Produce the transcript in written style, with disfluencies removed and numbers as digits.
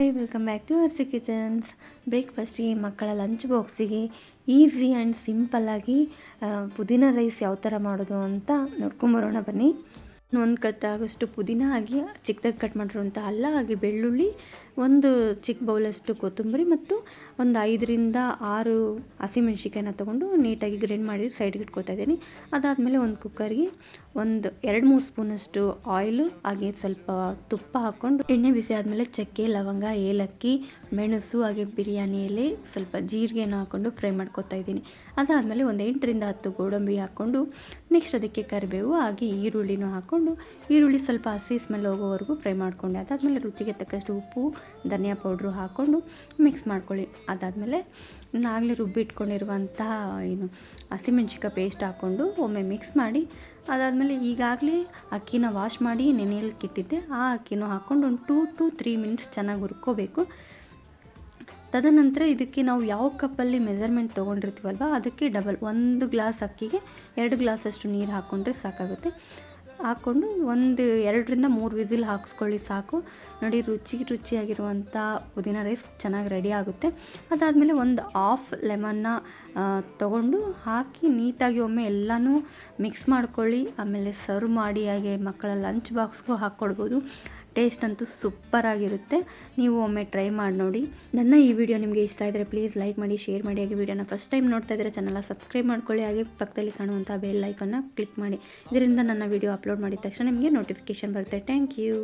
Welcome back to RC kitchens. ಬ್ರೇಕ್ಫಾಸ್ಟಿಗೆ ಮಕ್ಕಳ lunch ಬಾಕ್ಸಿಗೆ easy and ಸಿಂಪಲ್ಲಾಗಿ ಪುದೀನ ರೈಸ್ ಯಾವ ಥರ ಮಾಡೋದು ಅಂತ ನೋಡ್ಕೊಂಬರೋಣ ಬನ್ನಿ. ಒಂದು ಕಟ್ ಆಗೋಷ್ಟು ಪುದೀನ ಆಗಿ ಚಿಕ್ಕದಾಗಿ ಕಟ್ ಮಾಡಿರುವಂಥ ಅಲ್ಲ, ಹಾಗೆ ಬೆಳ್ಳುಳ್ಳಿ, ಒಂದು ಚಿಕ್ಕ ಬೌಲಷ್ಟು ಕೊತ್ತಂಬರಿ ಮತ್ತು ಒಂದು 5-6 ಹಸಿಮೆಣ್ಸಿಕಾಯಿನ ತೊಗೊಂಡು ನೀಟಾಗಿ ಗ್ರೈಂಡ್ ಮಾಡಿ ಸೈಡ್ಗೆ ಇಟ್ಕೊತಾ ಇದ್ದೀನಿ. ಅದಾದಮೇಲೆ ಒಂದು ಕುಕ್ಕರ್ಗೆ ಒಂದು 2-3 ಸ್ಪೂನಷ್ಟು ಆಯಿಲು ಹಾಗೆ ಸ್ವಲ್ಪ ತುಪ್ಪ ಹಾಕ್ಕೊಂಡು ಎಣ್ಣೆ ಬಿಸಿ ಆದಮೇಲೆ ಚಕ್ಕೆ, ಲವಂಗ, ಏಲಕ್ಕಿ, ಮೆಣಸು ಹಾಗೆ ಬಿರಿಯಾನಿ ಎಲೆ, ಸ್ವಲ್ಪ ಜೀರಿಗೆನ ಹಾಕ್ಕೊಂಡು ಫ್ರೈ ಮಾಡ್ಕೊತಾ ಇದ್ದೀನಿ. ಅದಾದಮೇಲೆ ಒಂದು 8-10 ಗೋಡಂಬಿ ಹಾಕ್ಕೊಂಡು ನೆಕ್ಸ್ಟ್ ಅದಕ್ಕೆ ಕರಿಬೇವು ಹಾಗೆ ಈರುಳ್ಳಿನೂ ಹಾಕ್ಕೊಂಡು ಈರುಳ್ಳಿ ಸ್ವಲ್ಪ ಹಸಿ ಸ್ಮೆಲ್ ಹೋಗೋವರೆಗೂ ಫ್ರೈ ಮಾಡಿಕೊಂಡೆ. ಅದಾದಮೇಲೆ ರುಚಿಗೆ ತಕ್ಕಷ್ಟು ಉಪ್ಪು, ಧನಿಯಾ ಪೌಡ್ರು ಹಾಕ್ಕೊಂಡು ಮಿಕ್ಸ್ ಮಾಡ್ಕೊಳ್ಳಿ. ಅದಾದಮೇಲೆ ನಾಗಲೇ ರುಬ್ಬಿಟ್ಕೊಂಡಿರುವಂತಹ ಹಸಿಮೆಣ್ಸಿಕಾಯಿ ಪೇಸ್ಟ್ ಹಾಕ್ಕೊಂಡು ಒಮ್ಮೆ ಮಿಕ್ಸ್ ಮಾಡಿ, ಅದಾದಮೇಲೆ ಈಗಾಗಲೇ ಅಕ್ಕಿನ ವಾಶ್ ಮಾಡಿ ನೆನೆಯಲಿಕ್ಕೆ ಇಟ್ಟಿದ್ದೆ, ಆ ಅಕ್ಕಿನೂ ಹಾಕ್ಕೊಂಡು ಒಂದು 2 to 3 ಮಿನಿಟ್ಸ್ ಚೆನ್ನಾಗಿ ಹುರ್ಕೋಬೇಕು. ತದನಂತರ ಇದಕ್ಕೆ ನಾವು ಯಾವ ಕಪ್ಪಲ್ಲಿ ಮೆಜರ್ಮೆಂಟ್ ತೊಗೊಂಡಿರ್ತೀವಲ್ವ ಅದಕ್ಕೆ ಡಬಲ್ 1 ಗ್ಲಾಸ್ ಅಕ್ಕಿಗೆ 2 ಗ್ಲಾಸಷ್ಟು ನೀರು ಹಾಕ್ಕೊಂಡ್ರೆ ಸಾಕಾಗುತ್ತೆ. ಹಾಕ್ಕೊಂಡು 2-3 ವಿಸಿಲ್ ಹಾಕ್ಸ್ಕೊಳ್ಳಿ ಸಾಕು. ನೋಡಿ, ರುಚಿಯಾಗಿರುವಂಥ ಪುದೀನ ರೈಸ್ ಚೆನ್ನಾಗಿ ರೆಡಿ ಆಗುತ್ತೆ. ಅದಾದಮೇಲೆ ಒಂದು ಹಾಫ್ ಲೆಮನ್ನ ತೊಗೊಂಡು ಹಾಕಿ ನೀಟಾಗಿ ಒಮ್ಮೆ ಎಲ್ಲನೂ ಮಿಕ್ಸ್ ಮಾಡ್ಕೊಳ್ಳಿ. ಆಮೇಲೆ ಸರ್ವ್ ಮಾಡಿ ಹಾಗೆ ಮಕ್ಕಳ ಲಂಚ್ ಬಾಕ್ಸ್ಗೂ ಹಾಕ್ಕೊಡ್ಬೋದು. ಟೇಸ್ಟ್ ಅಂತೂ ಸೂಪರಾಗಿರುತ್ತೆ. ನೀವು ಒಮ್ಮೆ ಟ್ರೈ ಮಾಡಿ ನೋಡಿ. ನನ್ನ ಈ ವಿಡಿಯೋ ನಿಮಗೆ ಇಷ್ಟ ಇದ್ದರೆ ಪ್ಲೀಸ್ ಲೈಕ್ ಮಾಡಿ, ಶೇರ್ ಮಾಡಿ. ಹಾಗೆ ವಿಡಿಯೋನ ಫಸ್ಟ್ ಟೈಮ್ ನೋಡ್ತಾ ಇದ್ದರೆ ಚಾನಲ್ನ ಸಬ್ಸ್ಕ್ರೈಬ್ ಮಾಡ್ಕೊಳ್ಳಿ. ಹಾಗೆ ಪಕ್ಕದಲ್ಲಿ ಕಾಣುವಂಥ ಬೆಲ್ ಐಕನ್ನ ಕ್ಲಿಕ್ ಮಾಡಿ. ಇದರಿಂದ ನನ್ನ ವಿಡಿಯೋ ಅಪ್ಲೋಡ್ ಮಾಡಿದ ತಕ್ಷಣ ನಿಮಗೆ ನೋಟಿಫಿಕೇಷನ್ ಬರುತ್ತೆ. Thank you.